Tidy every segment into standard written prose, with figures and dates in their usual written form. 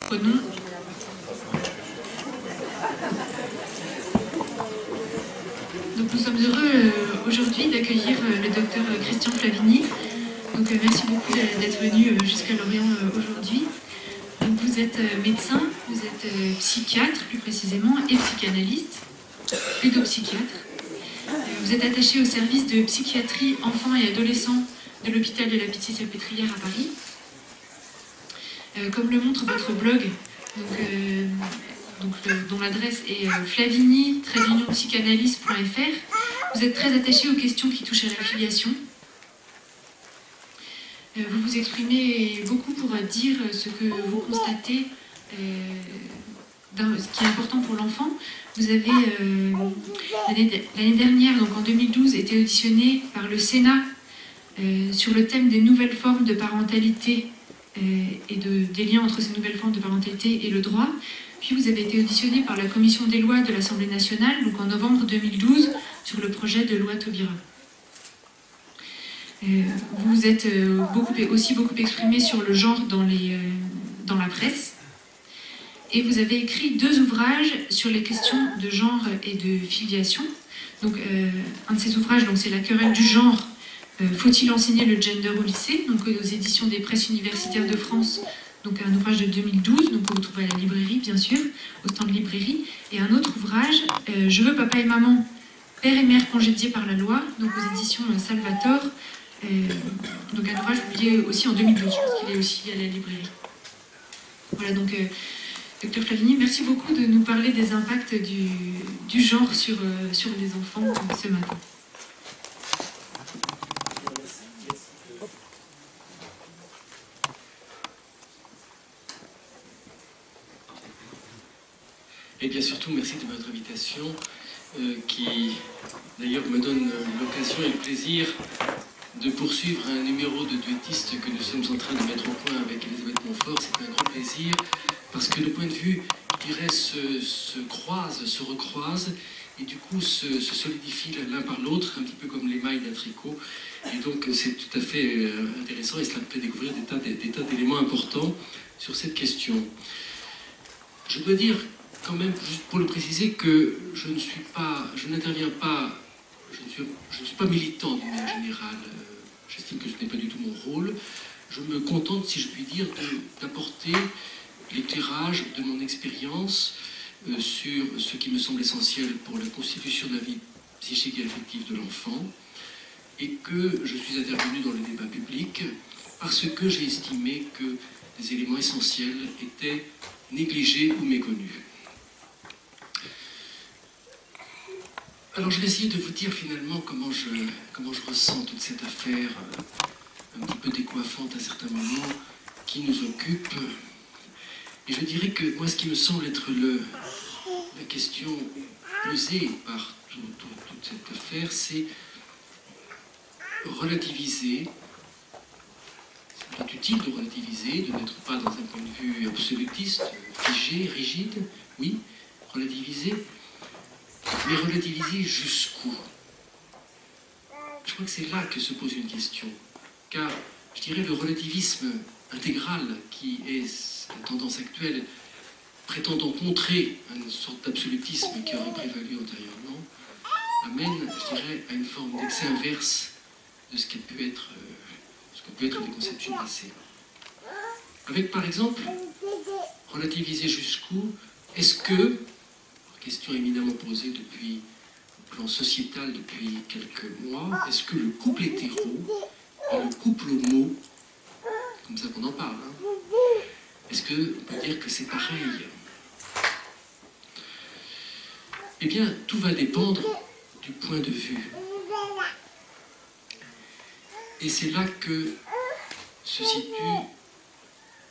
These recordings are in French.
Prenons. Donc nous sommes heureux aujourd'hui d'accueillir le docteur Christian Flavigny. Donc merci beaucoup d'être venu jusqu'à Lorient aujourd'hui. Donc vous êtes médecin, vous êtes psychiatre plus précisément et psychanalyste, pédopsychiatre. Vous êtes attaché au service de psychiatrie enfants et adolescents de l'hôpital de la Pitié-Salpêtrière à Paris. Comme le montre votre blog, dont l'adresse est flavigny-psychanalyse.fr, vous êtes très attaché aux questions qui touchent à l'affiliation. Vous vous exprimez beaucoup pour dire ce que vous constatez, ce qui est important pour l'enfant. Vous avez, l'année dernière, donc en 2012, été auditionné par le Sénat sur le thème des nouvelles formes de parentalité et des liens entre ces nouvelles formes de parentalité et le droit. Puis vous avez été auditionné par la Commission des lois de l'Assemblée nationale, donc en novembre 2012, sur le projet de loi Taubira. Vous vous êtes aussi beaucoup exprimé sur le genre dans la presse. Et vous avez écrit 2 ouvrages sur les questions de genre et de filiation. Donc, un de ces ouvrages, c'est La querelle du genre. Faut-il enseigner le gender au lycée, donc aux éditions des presses universitaires de France, donc un ouvrage de 2012, donc que vous trouvez à la librairie, bien sûr, au stand de librairie. Et un autre ouvrage, Je veux papa et maman, père et mère congédiés par la loi, donc aux éditions Salvator. Donc un ouvrage publié aussi en 2012, je pense qu'il est aussi à la librairie. Voilà, donc Dr Flavigny, merci beaucoup de nous parler des impacts du genre sur les enfants ce matin. Et bien surtout, merci de votre invitation, qui d'ailleurs me donne l'occasion et le plaisir de poursuivre un numéro de duettiste que nous sommes en train de mettre au point avec Elisabeth Montfort. C'est un grand plaisir, parce que nos points de vue, je dirais, se croisent, se recroisent, et du coup se solidifient l'un par l'autre, un petit peu comme les mailles d'un tricot. Et donc c'est tout à fait intéressant, et cela me fait découvrir des tas d'éléments importants sur cette question. Je dois dire, quand même, juste pour le préciser, que je n'interviens pas, je ne suis pas militant d'une manière générale. J'estime que ce n'est pas du tout mon rôle. Je me contente, si je puis dire, d'apporter l'éclairage de mon expérience sur ce qui me semble essentiel pour la constitution de la vie psychique et affective de l'enfant, et que je suis intervenu dans le débat public parce que j'ai estimé que des éléments essentiels étaient négligés ou méconnus. Alors je vais essayer de vous dire finalement comment je ressens toute cette affaire un petit peu décoiffante à certains moments qui nous occupe. Et je dirais que moi ce qui me semble être la question posée par toute cette affaire, c'est relativiser. C'est utile de relativiser, de n'être pas dans un point de vue absolutiste, figé, rigide, oui, relativiser. Mais relativiser jusqu'où? Je crois que c'est là que se pose une question. Car, je dirais, le relativisme intégral, qui est la tendance actuelle, prétendant contrer une sorte d'absolutisme qui aurait prévalu antérieurement, amène, je dirais, à une forme d'excès inverse de ce qu'ont pu être les conceptions passées. Avec, par exemple, relativiser jusqu'où, est-ce que, question évidemment posée depuis le plan sociétal depuis quelques mois, est-ce que le couple hétéro et le couple homo, comme ça qu'on en parle, est-ce qu'on peut dire que c'est pareil? Eh bien, tout va dépendre du point de vue. Et c'est là que se situe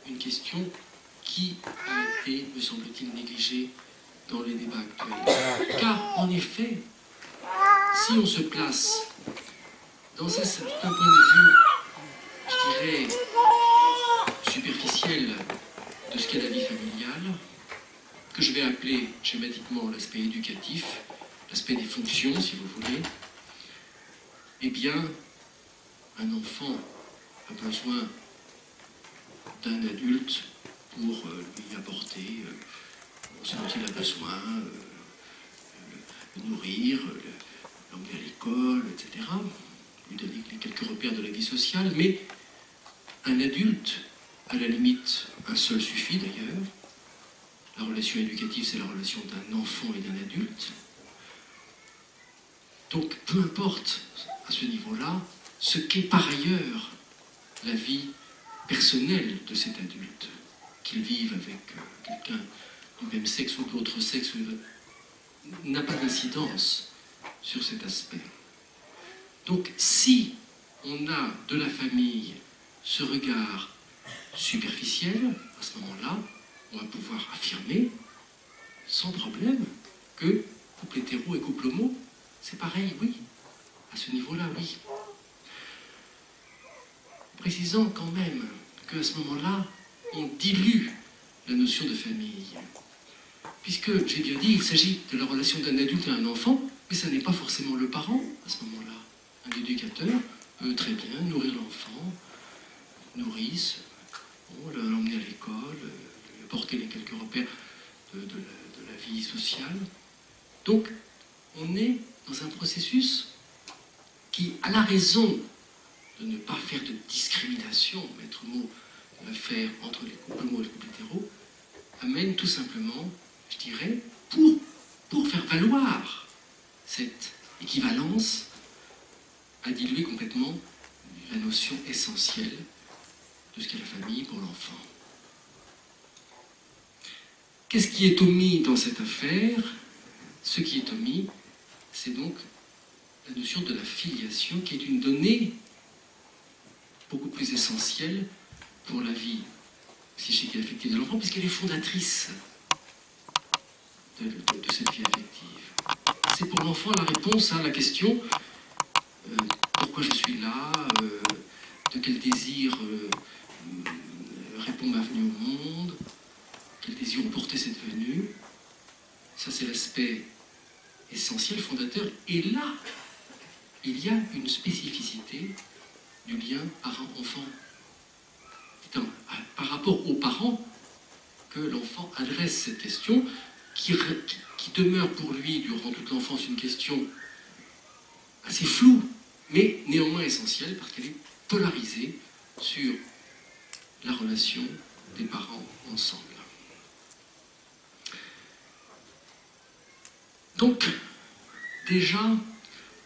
une question qui a été, me semble-t-il, négligée dans les débats actuels. Car, en effet, si on se place dans un certain point de vue, je dirais, superficiel de ce qu'est la vie familiale, que je vais appeler schématiquement l'aspect éducatif, l'aspect des fonctions, si vous voulez, eh bien, un enfant a besoin d'un adulte pour lui apporter ce dont il a besoin, le nourrir, l'emmener à l'école, etc., lui donner quelques repères de la vie sociale, mais un adulte, à la limite, un seul suffit d'ailleurs. La relation éducative, c'est la relation d'un enfant et d'un adulte. Donc, peu importe, à ce niveau-là, ce qu'est par ailleurs la vie personnelle de cet adulte, qu'il vive avec quelqu'un du même sexe ou de l'autre sexe, n'a pas d'incidence sur cet aspect. Donc, si on a de la famille ce regard superficiel, à ce moment-là, on va pouvoir affirmer, sans problème, que couple hétéro et couple homo, c'est pareil, oui. À ce niveau-là, oui. Précisant quand même qu'à ce moment-là, on dilue la notion de famille. Puisque, j'ai bien dit, il s'agit de la relation d'un adulte à un enfant, mais ça n'est pas forcément le parent, à ce moment-là. Un éducateur peut très bien nourrir l'enfant, nourrice, l'emmener à l'école, lui apporter les quelques repères de la vie sociale. Donc, on est dans un processus qui, à la raison de ne pas faire de discrimination, maître mot de faire entre les couples homo et les couples hétéros, amène tout simplement, je dirais, pour faire valoir cette équivalence, à diluer complètement la notion essentielle de ce qu'est la famille pour l'enfant. Qu'est-ce qui est omis dans cette affaire? Ce qui est omis, c'est donc la notion de la filiation, qui est une donnée beaucoup plus essentielle pour la vie psychique et affective de l'enfant, puisqu'elle est fondatrice de cette vie affective. C'est pour l'enfant la réponse à la question pourquoi je suis là, de quel désir répond ma venue au monde, quel désir ont porté cette venue. Ça, c'est l'aspect essentiel, fondateur. Et là, il y a une spécificité du lien parent-enfant. C'est par rapport aux parents que l'enfant adresse cette question, qui demeure pour lui, durant toute l'enfance, une question assez floue, mais néanmoins essentielle, parce qu'elle est polarisée sur la relation des parents ensemble. Donc, déjà,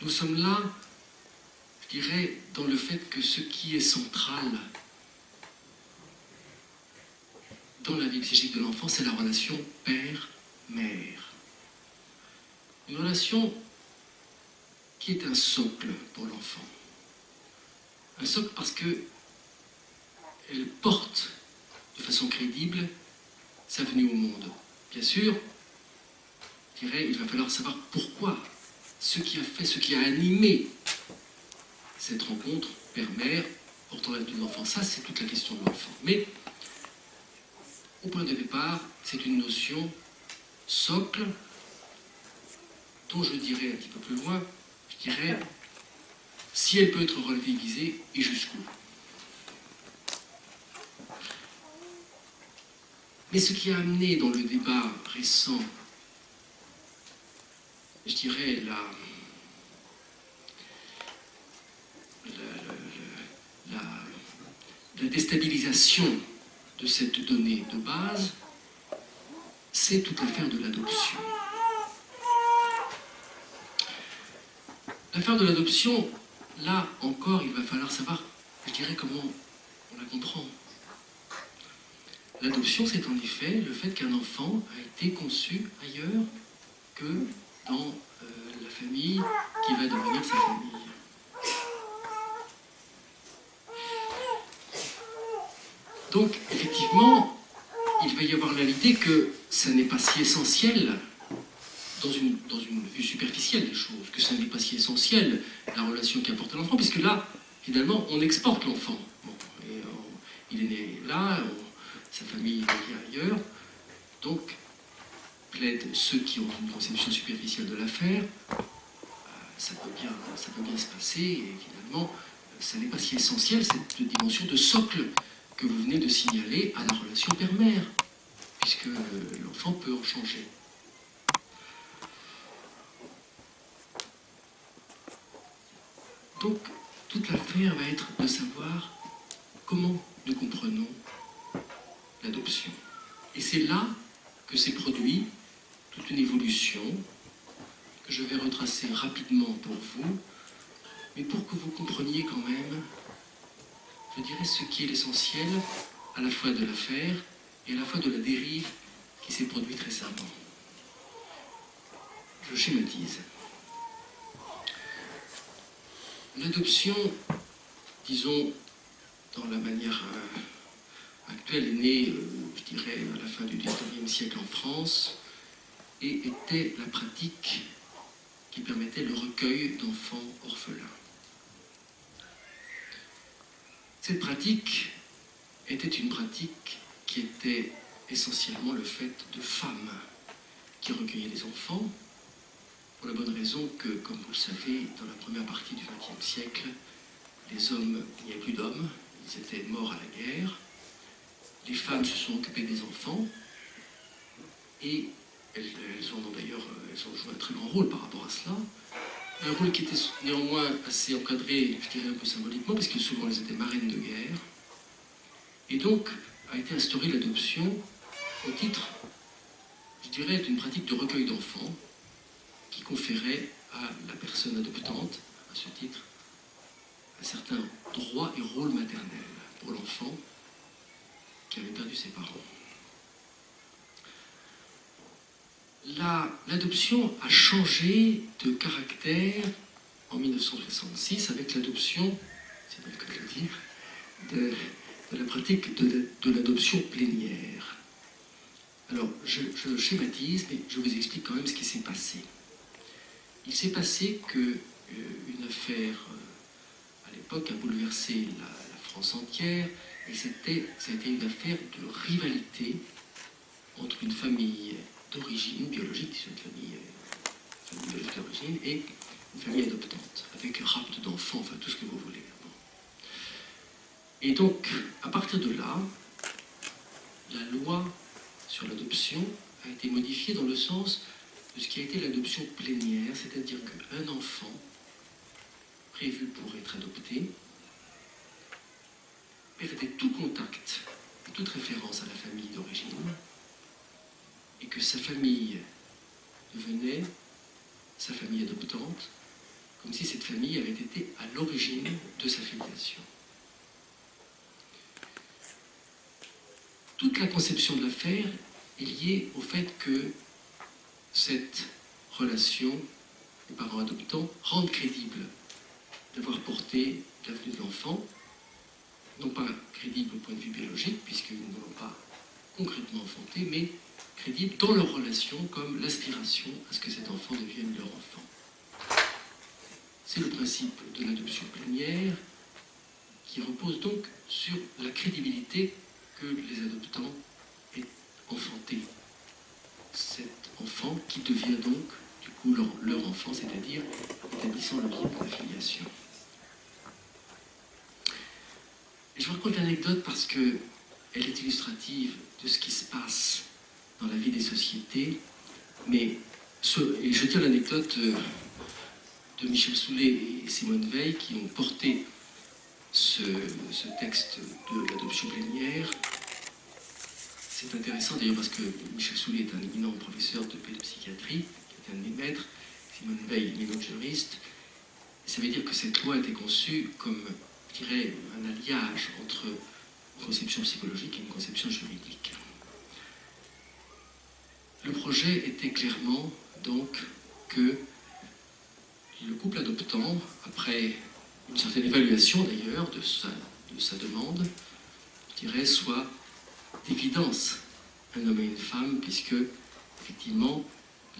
nous sommes là, je dirais, dans le fait que ce qui est central dans la vie psychique de l'enfant, c'est la relation père-mère. Une relation qui est un socle pour l'enfant. Un socle parce qu'elle porte de façon crédible sa venue au monde. Bien sûr, je dirais, il va falloir savoir pourquoi, ce qui a fait, ce qui a animé cette rencontre père-mère portant la venue de l'enfant. Ça, c'est toute la question de l'enfant. Mais, au point de départ, c'est une notion socle dont je dirais un petit peu plus loin, je dirais, si elle peut être relativisée, et jusqu'où. Mais ce qui a amené dans le débat récent, je dirais, la déstabilisation de cette donnée de base, c'est toute l'affaire de l'adoption. L'affaire de l'adoption, là encore, il va falloir savoir, je dirais, comment on la comprend. L'adoption, c'est en effet le fait qu'un enfant a été conçu ailleurs que dans la famille qui va devenir sa famille. Donc, effectivement, il va y avoir là l'idée que ça n'est pas si essentiel dans une vue superficielle des choses, que ça n'est pas si essentiel la relation qu'apporte l'enfant, puisque là, finalement, on exporte l'enfant. Bon, il est né là, sa famille est ailleurs, donc plaident ceux qui ont une conception superficielle de l'affaire, ça peut bien se passer, et finalement, ça n'est pas si essentiel, cette dimension de socle que vous venez de signaler à la relation père-mère, puisque l'enfant peut en changer. Donc, toute l'affaire va être de savoir comment nous comprenons l'adoption. Et c'est là que s'est produit toute une évolution que je vais retracer rapidement pour vous, mais pour que vous compreniez quand même, je dirais, ce qui est l'essentiel à la fois de l'affaire et à la fois de la dérive qui s'est produite récemment. Je schématise. L'adoption, disons, dans la manière actuelle, est née, je dirais, à la fin du XIXe siècle en France, et était la pratique qui permettait le recueil d'enfants orphelins. Cette pratique était une pratique qui était essentiellement le fait de femmes qui recueillaient les enfants, pour la bonne raison que, comme vous le savez, dans la première partie du XXe siècle, les hommes, il n'y avait plus d'hommes, ils étaient morts à la guerre, les femmes se sont occupées des enfants, et elles ont joué un très grand rôle par rapport à cela, un rôle qui était néanmoins assez encadré, je dirais un peu symboliquement, parce que souvent elles étaient marraines de guerre, et donc a été instaurée l'adoption au titre, je dirais, d'une pratique de recueil d'enfants, qui conférait à la personne adoptante, à ce titre, un certain droit et rôle maternel pour l'enfant qui avait perdu ses parents. L'adoption a changé de caractère en 1966 avec l'adoption, c'est bien que je le dire, de la pratique de l'adoption plénière. Alors, je schématise, mais je vous explique quand même ce qui s'est passé. Il s'est passé qu'une affaire, à l'époque, a bouleversé la France entière, et ça a été une affaire de rivalité entre une famille d'origine biologique, c'est une famille biologique d'origine, et une famille adoptante, avec rapt d'enfants, enfin tout ce que vous voulez. Bon. Et donc, à partir de là, la loi sur l'adoption a été modifiée dans le sens de ce qui a été l'adoption plénière, c'est-à-dire qu'un enfant prévu pour être adopté perdait tout contact et toute référence à la famille d'origine, et que sa famille devenait sa famille adoptante, comme si cette famille avait été à l'origine de sa filiation. Toute la conception de l'affaire est liée au fait que cette relation des parents adoptants rende crédible d'avoir porté la venue de l'enfant, non pas crédible au point de vue biologique, puisqu'ils ne l'ont pas concrètement enfanté, mais crédible dans leur relation comme l'aspiration à ce que cet enfant devienne leur enfant. C'est le principe de l'adoption plénière qui repose donc sur la crédibilité que les adoptants aient enfanté cet enfant qui devient donc du coup leur enfant, c'est-à-dire établissant le lien de la filiation. Et je vous raconte l'anecdote parce qu'elle est illustrative de ce qui se passe dans la vie des sociétés, et je tiens l'anecdote de Michel Soulet et Simone Veil qui ont porté ce texte de l'adoption plénière. C'est intéressant d'ailleurs parce que Michel Soulet est un éminent professeur de pédopsychiatrie, qui est un de mes maîtres, Simone Veil, éminente juriste. Ça veut dire que cette loi a été conçue comme, je dirais, un alliage entre une conception psychologique et une conception juridique. Le projet était clairement donc que le couple adoptant, après une certaine évaluation d'ailleurs de sa demande, je dirais, soit d'évidence un homme et une femme, puisque effectivement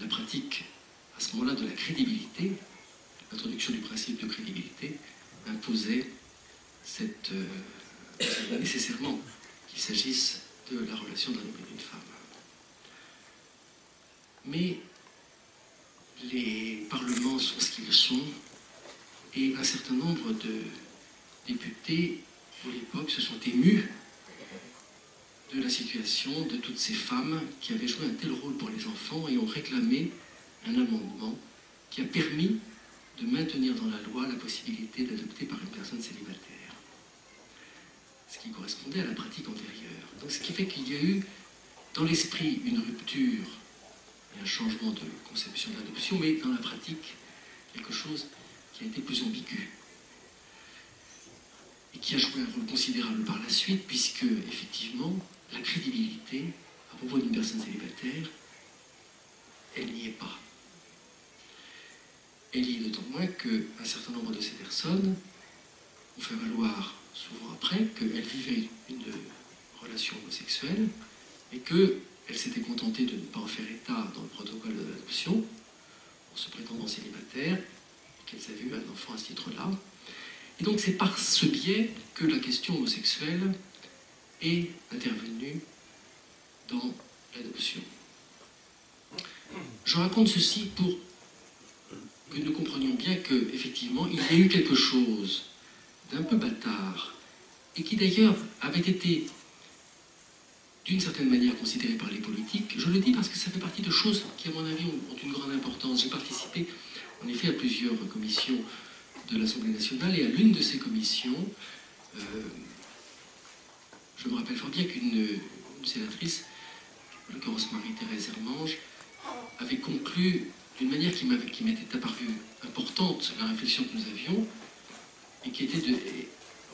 la pratique à ce moment-là de la crédibilité, l'introduction du principe de crédibilité, imposait nécessairement qu'il s'agisse de la relation d'un homme et d'une femme. Mais les parlements sont ce qu'ils sont, et un certain nombre de députés de l'époque se sont émus de la situation de toutes ces femmes qui avaient joué un tel rôle pour les enfants et ont réclamé un amendement qui a permis de maintenir dans la loi la possibilité d'adopter par une personne célibataire, ce qui correspondait à la pratique antérieure. Donc, ce qui fait qu'il y a eu dans l'esprit une rupture et un changement de conception de l'adoption, mais dans la pratique, quelque chose qui a été plus ambigu et qui a joué un rôle considérable par la suite, puisque, effectivement, la crédibilité à propos d'une personne célibataire, elle n'y est pas. Elle y est d'autant moins qu'un certain nombre de ces personnes ont fait valoir, souvent après, qu'elles vivaient une relation homosexuelle et qu'elles s'étaient contentées de ne pas en faire état dans le protocole de l'adoption, en se prétendant célibataires, et qu'elles avaient eu un enfant à ce titre-là. Et donc c'est par ce biais que la question homosexuelle est intervenue dans l'adoption. Je raconte ceci pour que nous comprenions bien qu'effectivement, il y a eu quelque chose d'un peu bâtard, et qui d'ailleurs avait été d'une certaine manière considéré par les politiques. Je le dis parce que ça fait partie de choses qui, à mon avis, ont une grande importance. J'ai participé, en effet, à plusieurs commissions de l'Assemblée nationale, et à l'une de ces commissions, je me rappelle fort bien qu'une sénatrice, en l'occurrence Marie-Thérèse Hermange, avait conclu d'une manière qui m'était apparue importante, la réflexion que nous avions, et qui était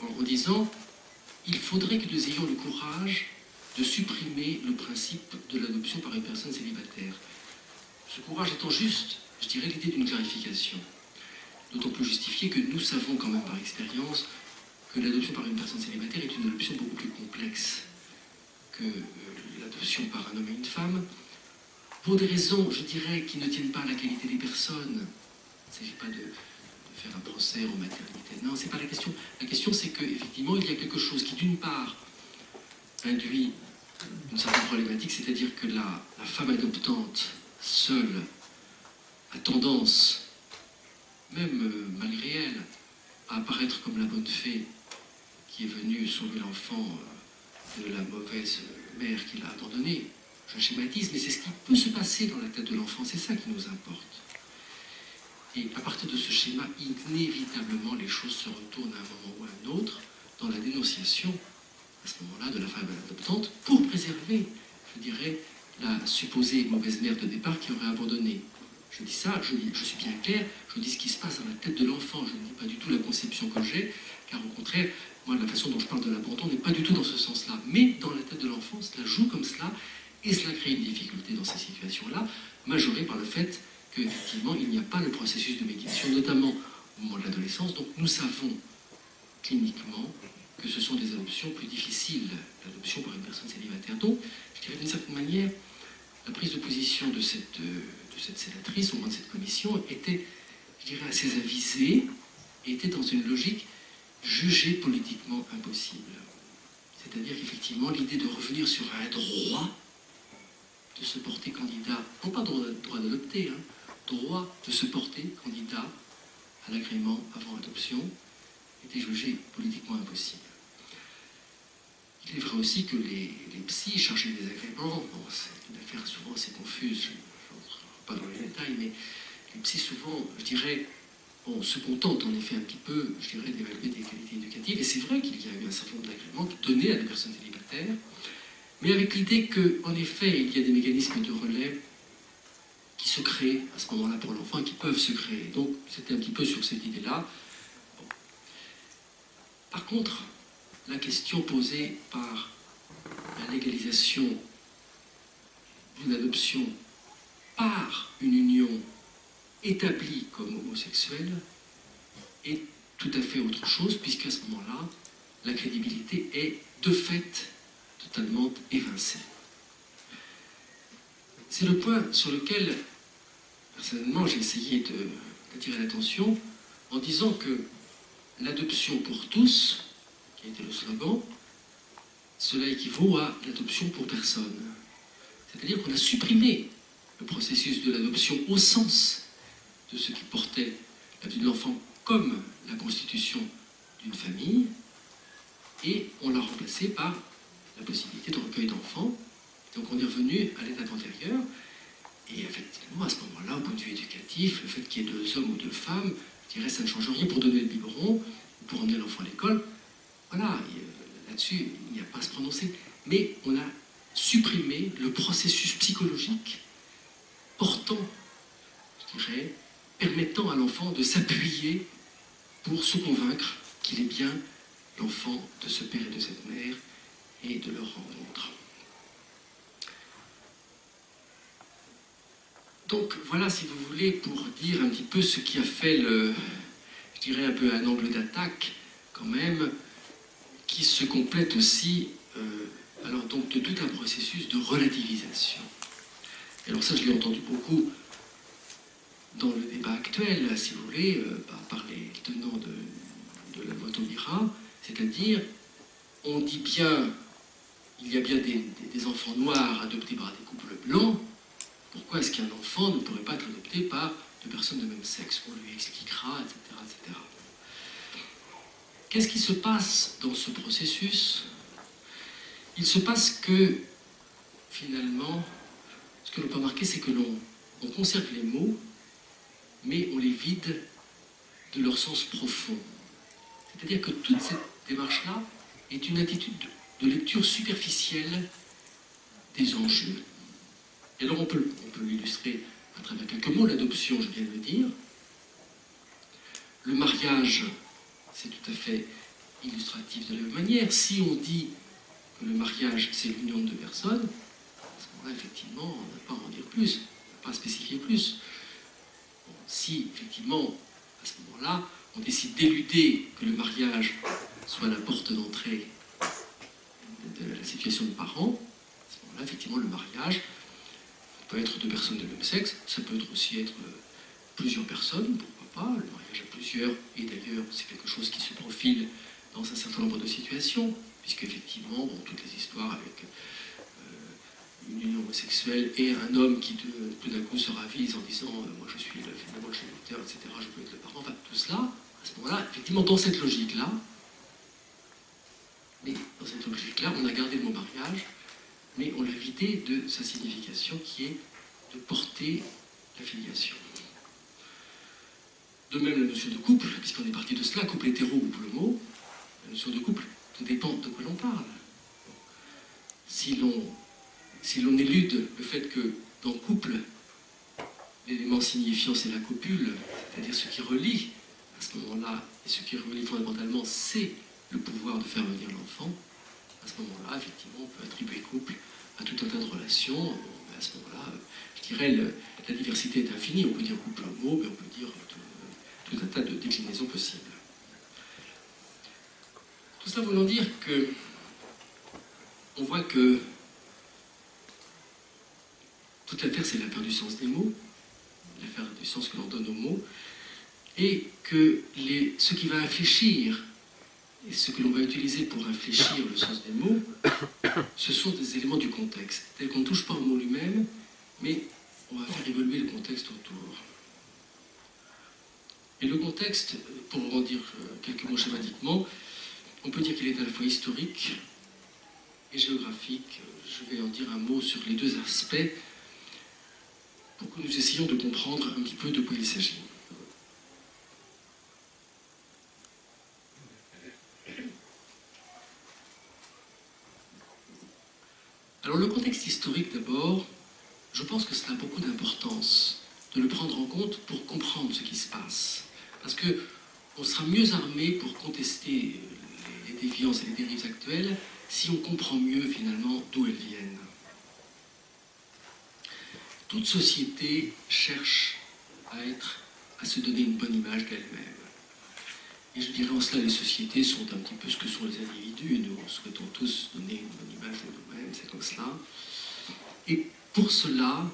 en disant « Il faudrait que nous ayons le courage de supprimer le principe de l'adoption par une personne célibataire. » Ce courage étant juste, je dirais, l'idée d'une clarification. D'autant plus justifiée que nous savons quand même par expérience que l'adoption par une personne célibataire est une adoption beaucoup plus complexe que l'adoption par un homme et une femme, pour des raisons, je dirais, qui ne tiennent pas à la qualité des personnes. Il ne s'agit pas de faire un procès en maternité. Non, c'est pas la question. La question, c'est qu'effectivement, il y a quelque chose qui, d'une part, induit une certaine problématique, c'est-à-dire que la femme adoptante, seule, a tendance, même malgré elle, à apparaître comme la bonne fée qui est venue sauver l'enfant de la mauvaise mère qui l'a abandonné. Je schématise, mais c'est ce qui peut se passer dans la tête de l'enfant, c'est ça qui nous importe. Et à partir de ce schéma, inévitablement, les choses se retournent à un moment ou à un autre dans la dénonciation, à ce moment-là, de la femme adoptante, pour préserver, je dirais, la supposée mauvaise mère de départ qui aurait abandonné. Je dis ça, je suis bien clair, je dis ce qui se passe dans la tête de l'enfant, je ne dis pas du tout la conception que j'ai, car au contraire, moi, la façon dont je parle de l'abandon n'est pas du tout dans ce sens-là. Mais dans la tête de l'enfant, cela joue comme cela, et cela crée une difficulté dans ces situations-là, majorée par le fait qu'effectivement, il n'y a pas le processus de médiation, notamment au moment de l'adolescence. Donc nous savons cliniquement que ce sont des adoptions plus difficiles, l'adoption par une personne célibataire. Donc, je dirais d'une certaine manière, la prise de position de cette sénatrice, au moment de cette commission, était, je dirais, assez avisée, et était dans une logique jugée politiquement impossible. C'est-à-dire qu'effectivement, l'idée de revenir sur un droit de se porter candidat, non pas droit d'adopter, droit de se porter candidat à l'agrément avant adoption, était jugé politiquement impossible. Il est vrai aussi que les psys cherchaient des agréments. Bon, c'est une affaire souvent assez confuse, je ne rentre pas dans les détails, mais les psys souvent, je dirais, se contentent en effet un petit peu, je dirais, d'évaluer des qualités éducatives. Et c'est vrai qu'il y a eu un certain nombre d'agréments donnés à des personnes célibataires, mais avec l'idée qu'en effet, il y a des mécanismes de relais qui se créent à ce moment-là pour l'enfant et qui peuvent se créer. Donc, c'était un petit peu sur cette idée-là. Bon. Par contre, la question posée par la légalisation d'une adoption par une union établie comme homosexuelle est tout à fait autre chose, puisqu'à ce moment-là, la crédibilité est de fait totalement évincée. C'est le point sur lequel, personnellement, j'ai essayé d'attirer l'attention en disant que l'adoption pour tous, qui a été le slogan, cela équivaut à l'adoption pour personne. C'est-à-dire qu'on a supprimé le processus de l'adoption au sens de ce qui portait la vie de l'enfant comme la constitution d'une famille, et on l'a remplacé par la possibilité de recueil d'enfants. Donc on est revenu à l'état antérieur. Et effectivement, à ce moment-là, au point de vue éducatif, le fait qu'il y ait 2 hommes ou 2 femmes, je dirais, ça ne change rien pour donner le biberon, pour emmener l'enfant à l'école. Voilà, là-dessus, il n'y a pas à se prononcer. Mais on a supprimé le processus psychologique portant, je dirais, permettant à l'enfant de s'appuyer pour se convaincre qu'il est bien l'enfant de ce père et de cette mère et de leur rencontre. Donc voilà, si vous voulez, pour dire un petit peu ce qui a fait je dirais un peu un angle d'attaque quand même, qui se complète aussi alors donc de tout un processus de relativisation. Et alors ça, je l'ai entendu beaucoup dans le débat actuel, si vous voulez, par les tenants de la loi Taubira, c'est-à-dire, on dit bien, il y a bien des enfants noirs adoptés par des couples blancs, pourquoi est-ce qu'un enfant ne pourrait pas être adopté par 2 personnes de même sexe? On lui expliquera, etc., etc. Qu'est-ce qui se passe dans ce processus? Il se passe que, finalement, ce que l'on peut remarquer, c'est que l'on conserve les mots, mais on les vide de leur sens profond. C'est-à-dire que toute cette démarche-là est une attitude de lecture superficielle des enjeux. Et alors on peut l'illustrer à travers quelques mots. L'adoption, je viens de le dire. Le mariage, c'est tout à fait illustratif de la même manière. Si on dit que le mariage, c'est l'union de 2 personnes, à ce moment-là, effectivement, on n'a pas à en dire plus, on n'a pas à spécifier plus. Bon, si, effectivement, à ce moment-là, on décide d'éluder que le mariage soit la porte d'entrée de la situation de parents, à ce moment-là, effectivement, le mariage peut être 2 personnes de même sexe, ça peut aussi être plusieurs personnes, pourquoi pas, le mariage à plusieurs, et d'ailleurs, c'est quelque chose qui se profile dans un certain nombre de situations, puisque effectivement, bon, toutes les histoires avec une union homosexuelle et un homme qui tout d'un coup se ravise en disant moi je suis finalement le géniteur, etc., je peux être le parent, enfin tout cela, à ce moment-là, effectivement, dans cette logique-là, mais dans cette logique-là, on a gardé le mot mariage, mais on l'a vidé de sa signification qui est de porter la filiation. De même, la notion de couple, puisqu'on est parti de cela, couple hétéro ou couple homo, la notion de couple, tout dépend de quoi l'on parle. Si l'on élude le fait que dans couple, l'élément signifiant c'est la copule, c'est-à-dire ce qui relie à ce moment-là, et ce qui relie fondamentalement, c'est le pouvoir de faire venir l'enfant, à ce moment-là, effectivement, on peut attribuer couple à tout un tas de relations. À ce moment-là, je dirais, la diversité est infinie. On peut dire couple homo, mais on peut dire tout un tas de déclinaisons possibles. Tout ça voulant dire que on voit que toute l'affaire, c'est l'affaire du sens des mots, l'affaire du sens que l'on donne aux mots, et que ce qui va infléchir et ce que l'on va utiliser pour infléchir le sens des mots, ce sont des éléments du contexte. C'est-à-dire qu'on ne touche pas au mot lui-même, mais on va faire évoluer le contexte autour. Et le contexte, pour en dire quelques mots schématiquement, on peut dire qu'il est à la fois historique et géographique. Je vais en dire un mot sur les 2 aspects pour que nous essayions de comprendre un petit peu de quoi il s'agit. Alors le contexte historique d'abord, je pense que cela a beaucoup d'importance de le prendre en compte pour comprendre ce qui se passe. Parce qu'on sera mieux armé pour contester les déviances et les dérives actuelles si on comprend mieux finalement d'où elles viennent. Toute société cherche à se donner une bonne image d'elle-même. Et je dirais en cela, les sociétés sont un petit peu ce que sont les individus. Nous souhaitons tous donner une bonne image de nous-mêmes, c'est comme cela. Et pour cela,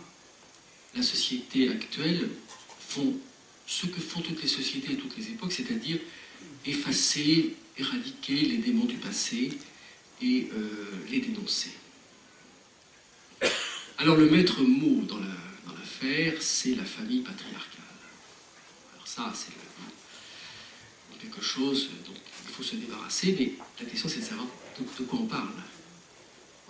la société actuelle font ce que font toutes les sociétés et toutes les époques, c'est-à-dire effacer, éradiquer les démons du passé et les dénoncer. Alors le maître mot dans l'affaire, c'est la famille patriarcale. Alors ça, c'est quelque chose dont il faut se débarrasser, mais la question c'est de savoir de quoi on parle.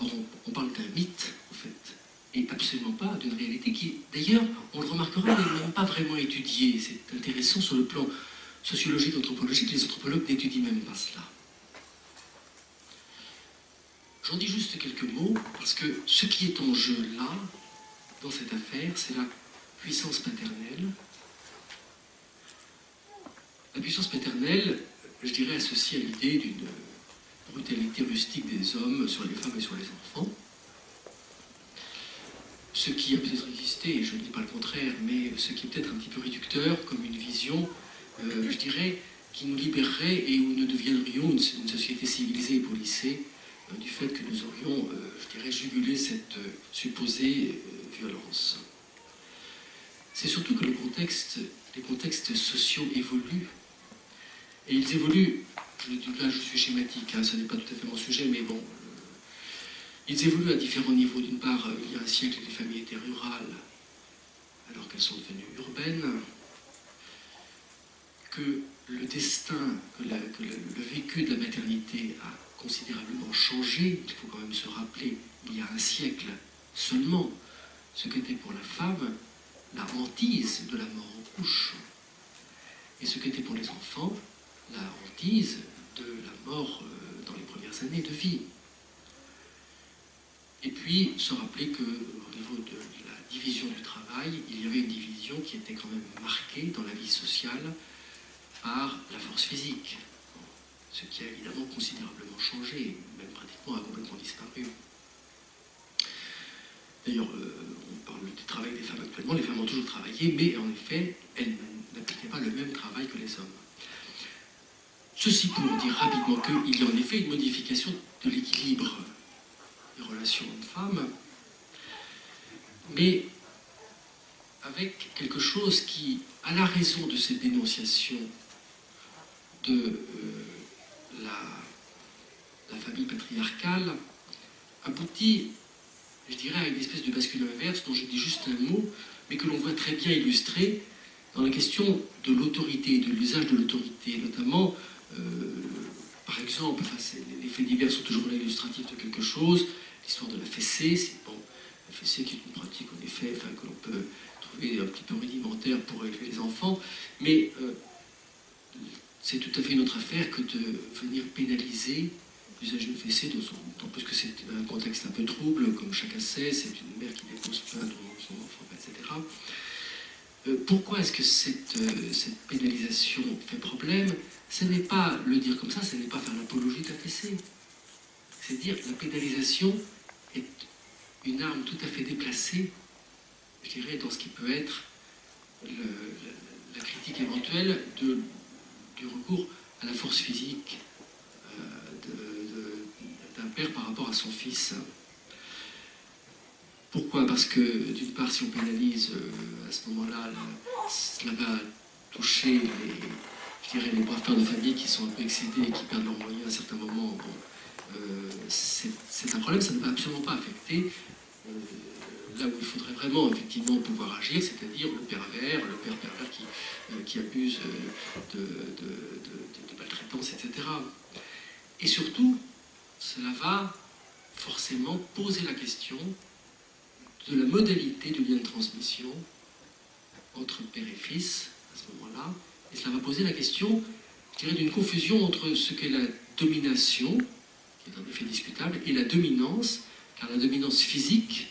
Or, on parle d'un mythe, en fait, et absolument pas d'une réalité qui, d'ailleurs, on le remarquera, n'est même pas vraiment étudiée. C'est intéressant sur le plan sociologique, anthropologique, les anthropologues n'étudient même pas cela. J'en dis juste quelques mots, parce que ce qui est en jeu là, dans cette affaire, c'est la puissance paternelle. La puissance paternelle, je dirais, associée à l'idée d'une brutalité rustique des hommes sur les femmes et sur les enfants. Ce qui a peut-être existé, et je ne dis pas le contraire, mais ce qui est peut-être un petit peu réducteur, comme une vision, je dirais, qui nous libérerait et où nous deviendrions une société civilisée et policée, du fait que nous aurions, je dirais, jugulé cette supposée violence. C'est surtout que les contextes sociaux évoluent. Et ils évoluent, là je suis schématique, hein, ce n'est pas tout à fait mon sujet, mais bon, ils évoluent à différents niveaux. D'une part, il y a un siècle, les familles étaient rurales, alors qu'elles sont devenues urbaines, que le destin, que le vécu de la maternité a considérablement changé. Il faut quand même se rappeler, il y a un siècle seulement, ce qu'était pour la femme la hantise de la mort en couche, et ce qu'était pour les enfants la hantise de la mort dans les premières années de vie. Et puis se rappeler qu'au niveau de la division du travail, il y avait une division qui était quand même marquée dans la vie sociale par la force physique, ce qui a évidemment considérablement changé, même pratiquement a complètement disparu. D'ailleurs, on parle du travail des femmes actuellement, les femmes ont toujours travaillé, mais en effet, elles n'appliquaient pas le même travail que les hommes. Ceci pour dire rapidement qu'il y a en effet une modification de l'équilibre des relations hommes-femmes, mais avec quelque chose qui, à la raison de cette dénonciation de la famille patriarcale, aboutit, je dirais, à une espèce de bascule inverse dont je dis juste un mot, mais que l'on voit très bien illustré dans la question de l'autorité, de l'usage de l'autorité, notamment, par exemple, les faits divers sont toujours là illustratifs de quelque chose, l'histoire de la fessée, c'est bon, la fessée qui est une pratique en effet, enfin, que l'on peut trouver un petit peu rudimentaire pour élever les enfants, mais c'est tout à fait une autre affaire que de venir pénaliser l'usage d'une fessée, d'autant plus que c'est un contexte un peu trouble, comme chacun sait, c'est une mère qui dépose plainte devant son enfant, etc. Pourquoi est-ce que cette pénalisation fait problème? Ce n'est pas le dire comme ça, ce n'est pas faire l'apologie de la fessée. C'est dire que la pénalisation est une arme tout à fait déplacée, je dirais, dans ce qui peut être la critique éventuelle du recours à la force physique d'un père par rapport à son fils. Pourquoi? Parce que, d'une part, si on pénalise à ce moment-là, cela va toucher les braves pères de famille qui sont un peu excédés et qui perdent leurs moyens à certains moments. Bon, c'est un problème, ça ne va absolument pas affecter là où il faudrait vraiment effectivement pouvoir agir, c'est-à-dire le pervers, le père pervers qui abuse de maltraitance, etc. Et surtout, cela va forcément poser la question de la modalité du lien de transmission entre père et fils, à ce moment-là, et cela va poser la question, je dirais, d'une confusion entre ce qu'est la domination, qui est en effet discutable, et la dominance, car la dominance physique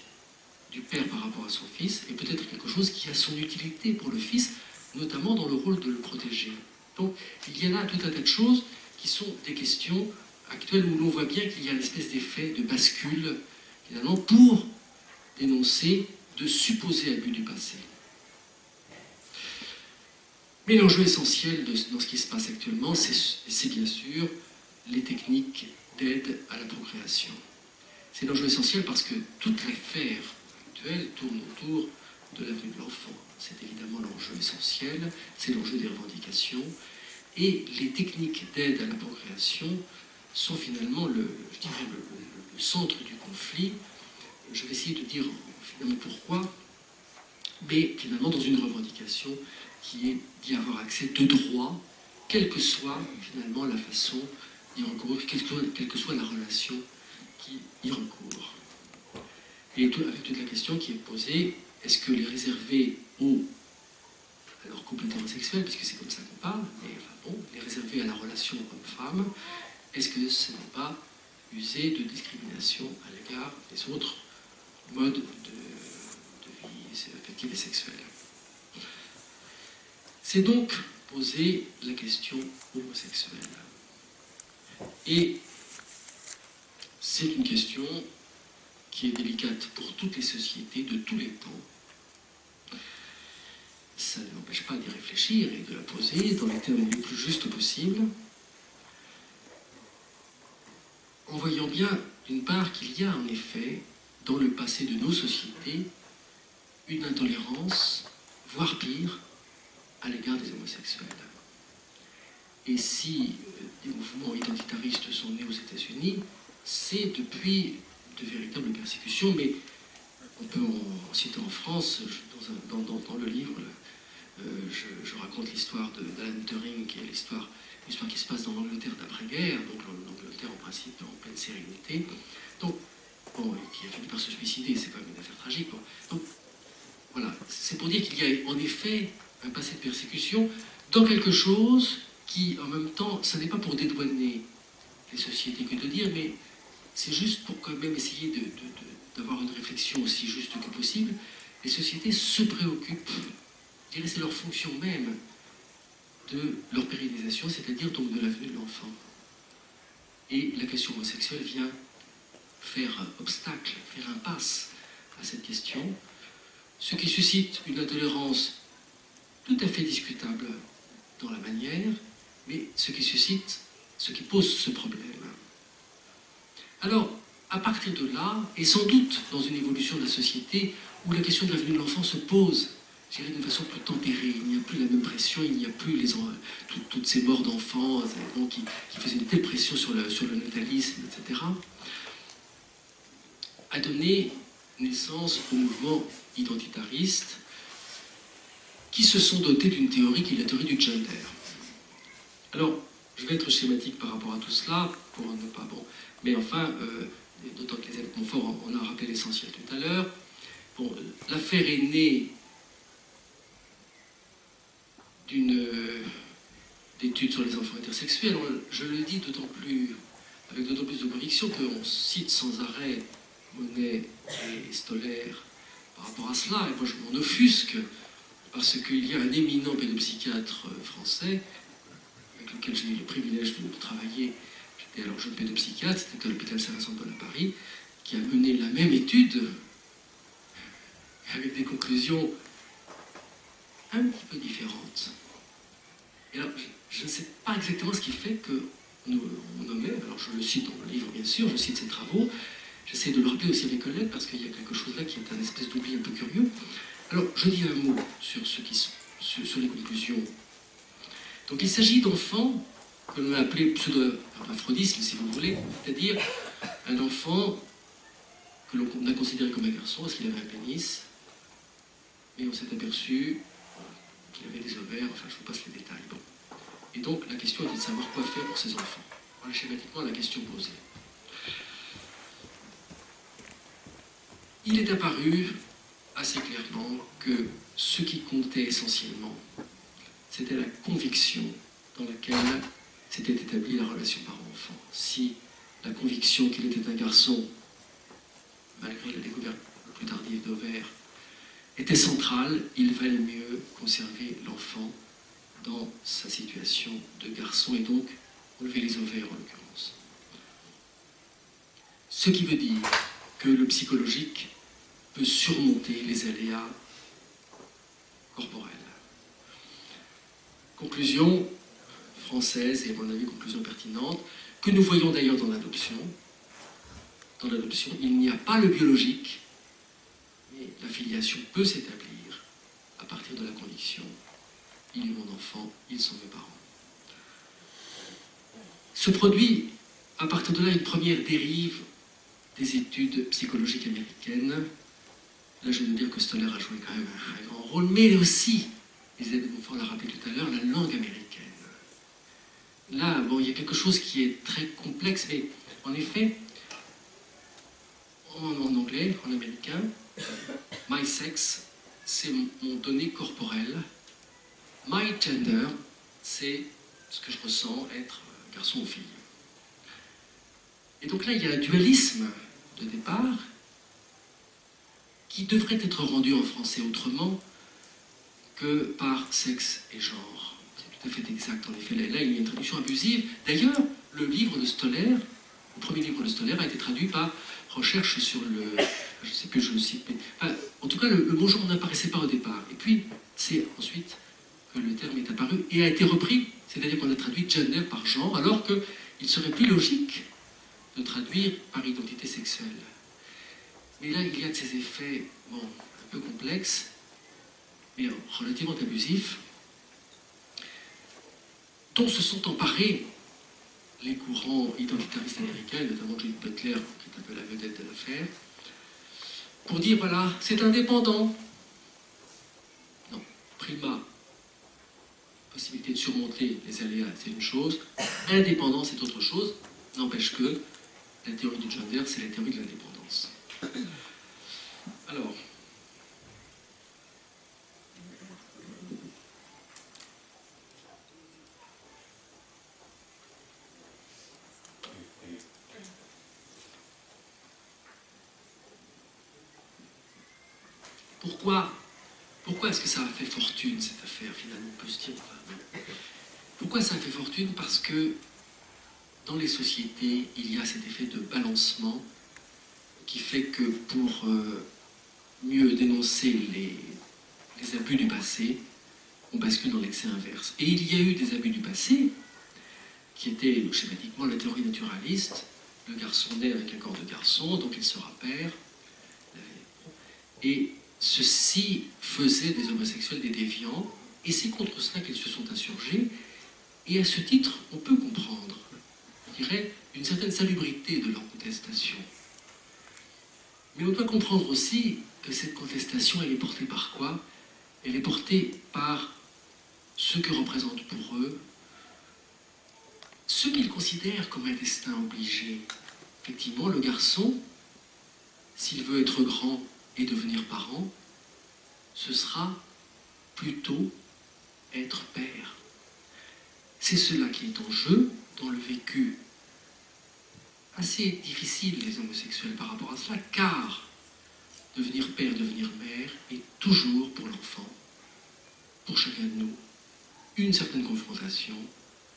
du père par rapport à son fils est peut-être quelque chose qui a son utilité pour le fils, notamment dans le rôle de le protéger. Donc, il y a là tout un tas de choses qui sont des questions actuelles où l'on voit bien qu'il y a une espèce d'effet de bascule, finalement, pour dénoncer de supposés abus du passé. Mais l'enjeu essentiel dans ce qui se passe actuellement, c'est bien sûr les techniques d'aide à la procréation. C'est l'enjeu essentiel parce que toute l'affaire actuelle tourne autour de l'avenue de l'enfant. C'est évidemment l'enjeu essentiel, c'est l'enjeu des revendications. Et les techniques d'aide à la procréation sont finalement le centre du conflit. Je vais essayer de dire finalement pourquoi, mais finalement dans une revendication qui est d'y avoir accès de droit, quelle que soit finalement la façon d'y recourir, quelle que soit la relation qui y recourent. Et avec toute la question qui est posée, est-ce que les réserver à leur couple hétérosexuel, puisque c'est comme ça qu'on parle, mais enfin bon, les réserver à la relation homme-femme, est-ce que ce n'est pas user de discrimination à l'égard des autres modes de vie affective et sexuelle? C'est donc poser la question homosexuelle. Et c'est une question qui est délicate pour toutes les sociétés de tous les temps. Ça ne m'empêche pas d'y réfléchir et de la poser dans les termes les plus justes possibles, en voyant bien, d'une part, qu'il y a en effet, dans le passé de nos sociétés, une intolérance, voire pire, à l'égard des homosexuels. Et si des mouvements identitaristes sont nés aux États-Unis, c'est depuis de véritables persécutions, mais on peut en citer en France, dans le livre, je raconte l'histoire d'Alan Turing, qui est l'histoire qui se passe dans l'Angleterre d'après-guerre, donc l'Angleterre en principe en pleine sérénité, donc, bon, qui a fini par se suicider, c'est quand même une affaire tragique. Bon. Donc, voilà, c'est pour dire qu'il y a en effet un passé de persécution dans quelque chose qui, en même temps, ce n'est pas pour dédouaner les sociétés que de dire, mais c'est juste pour quand même essayer d'avoir une réflexion aussi juste que possible. Les sociétés se préoccupent, je dirais c'est leur fonction même, de leur pérennisation, c'est-à-dire donc de l'avenir de l'enfant. Et la question homosexuelle vient faire obstacle, faire impasse à cette question, ce qui suscite une intolérance tout à fait discutable dans la manière, mais ce qui pose ce problème. Alors, à partir de là, et sans doute dans une évolution de la société où la question de l'avenir de l'enfant se pose, je dirais, d'une façon plus tempérée, il n'y a plus la même pression, il n'y a plus toutes ces morts d'enfants qui faisaient une telle pression sur le natalisme, etc., a donné naissance aux mouvements identitaristes qui se sont dotés d'une théorie qui est la théorie du gender. Alors, je vais être schématique par rapport à tout cela, pour ne pas... Bon, mais enfin, d'autant que les élèves Montfort en a rappelé l'essentiel tout à l'heure. Bon, l'affaire est née d'une étude sur les enfants intersexuels. Alors, je le dis avec d'autant plus de conviction qu'on cite sans arrêt Monet et Stoller par rapport à cela, et moi je m'en offusque, parce qu'il y a un éminent pédopsychiatre français, avec lequel j'ai eu le privilège de travailler, j'étais alors jeune pédopsychiatre, c'était à l'hôpital Saint-Vincent-de-Paul à Paris, qui a mené la même étude, avec des conclusions un petit peu différentes. Et alors, je ne sais pas exactement ce qui fait qu'on nommait, alors je le cite dans le livre bien sûr, je cite ses travaux, j'essaie de le rappeler aussi à mes collègues parce qu'il y a quelque chose là qui est un espèce d'oubli un peu curieux. Alors, je dis un mot sur les conclusions. Donc, il s'agit d'enfants que l'on a appelés pseudo-hermaphrodisme, si vous voulez, c'est-à-dire un enfant que l'on a considéré comme un garçon parce qu'il avait un pénis, mais on s'est aperçu qu'il avait des ovaires, enfin, je vous passe les détails. Bon. Et donc, la question était de savoir quoi faire pour ces enfants. Voilà schématiquement la question posée. Il est apparu assez clairement que ce qui comptait essentiellement, c'était la conviction dans laquelle s'était établie la relation parent-enfant. Si la conviction qu'il était un garçon, malgré la découverte plus tardive d'ovaires, était centrale, il valait mieux conserver l'enfant dans sa situation de garçon et donc enlever les ovaires en l'occurrence. Ce qui veut dire que le psychologique peut surmonter les aléas corporels. Conclusion française, et à mon avis conclusion pertinente, que nous voyons d'ailleurs dans l'adoption. Dans l'adoption, il n'y a pas le biologique, mais la filiation peut s'établir à partir de la conviction. Il est mon enfant, ils sont mes parents. Se produit à partir de là une première dérive des études psychologiques américaines. Là, je veux dire que Stoller a joué quand même un grand rôle, mais aussi, Elisabeth Montfort l'a rappelé tout à l'heure, la langue américaine. Là, bon, il y a quelque chose qui est très complexe, mais en effet, en anglais, en américain, my sex, c'est mon donné corporel. My gender, c'est ce que je ressens être garçon ou fille. Et donc là, il y a un dualisme de départ qui devrait être rendu en français autrement que par sexe et genre. C'est tout à fait exact, en effet. Là, il y a une traduction abusive. D'ailleurs, le livre de Stoller, le premier livre de Stoller, a été traduit par recherche sur le... Je ne sais plus, je le cite, mais... Enfin, en tout cas, le mot genre n'apparaissait pas au départ. Et puis, c'est ensuite que le terme est apparu et a été repris, c'est-à-dire qu'on a traduit gender par genre, alors qu'il serait plus logique de traduire par identité sexuelle. Mais là, il y a de ces effets, bon, un peu complexes, mais relativement abusifs, dont se sont emparés les courants identitaristes américains, notamment Judith Butler, qui est un peu la vedette de l'affaire, pour dire, voilà, c'est indépendant. Non, prima, possibilité de surmonter les aléas, c'est une chose, indépendant, c'est autre chose, n'empêche que la théorie du gender, c'est la théorie de l'indépendance. Alors, pourquoi est-ce que ça a fait fortune, cette affaire, finalement, on peut se dire, pourquoi ça a fait fortune? Parce que dans les sociétés, il y a cet effet de balancement qui fait que pour mieux dénoncer les abus du passé, on bascule dans l'excès inverse. Et il y a eu des abus du passé qui étaient schématiquement la théorie naturaliste. Le garçon naît avec un corps de garçon, donc il sera père. Et ceci faisait des homosexuels des déviants, et c'est contre cela qu'ils se sont insurgés. Et à ce titre, on peut comprendre, je dirais, une certaine salubrité de leur contestation. Mais on doit comprendre aussi que cette contestation, elle est portée par quoi? Elle est portée par ce que représente pour eux ce qu'ils considèrent comme un destin obligé. Effectivement, le garçon, s'il veut être grand et devenir parent, ce sera plutôt être père. C'est cela qui est en jeu dans le vécu assez difficile des homosexuels par rapport à cela, car devenir père, devenir mère est toujours pour l'enfant, pour chacun de nous, une certaine confrontation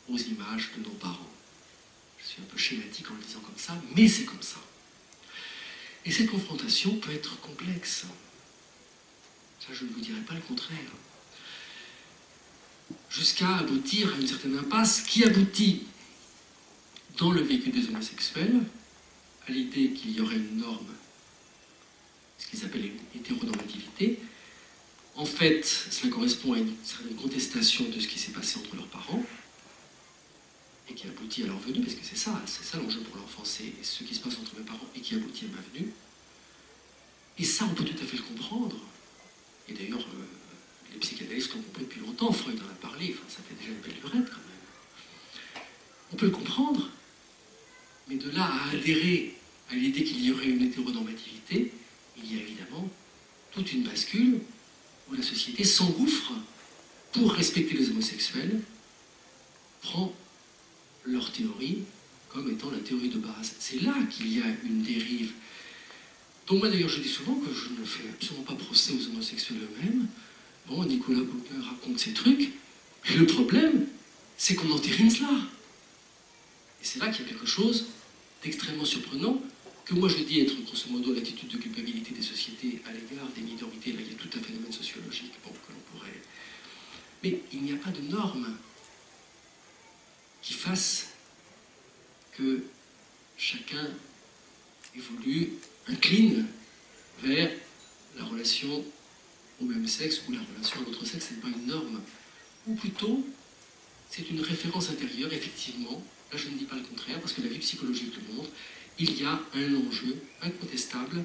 aux images de nos parents. Je suis un peu schématique en le disant comme ça, mais c'est comme ça. Et cette confrontation peut être complexe. Ça, je ne vous dirai pas le contraire. Jusqu'à aboutir à une certaine impasse qui aboutit dans le vécu des homosexuels à l'idée qu'il y aurait une norme, ce qu'ils appellent une hétéronormativité. En fait, cela correspond à une certaine contestation de ce qui s'est passé entre leurs parents et qui aboutit à leur venue, parce que c'est ça l'enjeu pour l'enfant, c'est ce qui se passe entre mes parents et qui aboutit à ma venue. Et ça, on peut tout à fait le comprendre. Et d'ailleurs, les psychanalystes l'ont compris depuis longtemps, Freud en a parlé, enfin, ça fait déjà une belle lurette quand même. On peut le comprendre, mais de là à adhérer à l'idée qu'il y aurait une hétéronormativité, il y a évidemment toute une bascule où la société s'engouffre pour respecter les homosexuels, prend leur théorie comme étant la théorie de base. C'est là qu'il y a une dérive. Donc moi d'ailleurs je dis souvent que je ne fais absolument pas procès aux homosexuels eux-mêmes. Bon, Nicolas Bouquin raconte ces trucs, mais le problème, c'est qu'on entérine cela. Et c'est là qu'il y a quelque chose d'extrêmement surprenant, que moi je dis être grosso modo l'attitude de culpabilité des sociétés à l'égard des minorités. Là il y a tout un phénomène sociologique, bon, que l'on pourrait... Mais il n'y a pas de normes qui fasse que chacun évolue, incline vers la relation au même sexe ou la relation à l'autre sexe. Ce n'est pas une norme. Ou plutôt, c'est une référence intérieure, effectivement. Là, je ne dis pas le contraire, parce que la vie psychologique le montre. Il y a un enjeu incontestable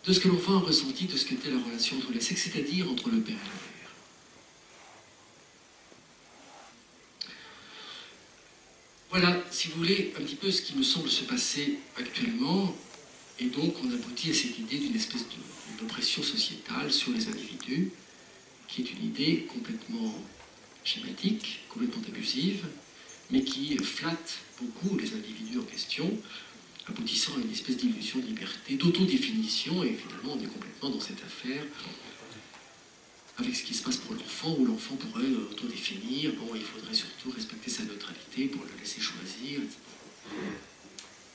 de ce que l'enfant a ressenti, de ce qu'était la relation entre les sexes, c'est-à-dire entre le père et la mère. Voilà, si vous voulez, un petit peu ce qui me semble se passer actuellement. Et donc on aboutit à cette idée d'une espèce d'oppression sociétale sur les individus, qui est une idée complètement schématique, complètement abusive, mais qui flatte beaucoup les individus en question, aboutissant à une espèce d'illusion de liberté, d'autodéfinition, et finalement on est complètement dans cette affaire avec ce qui se passe pour l'enfant, où l'enfant pourrait autodéfinir, bon, il faudrait surtout respecter sa neutralité pour le laisser choisir, etc.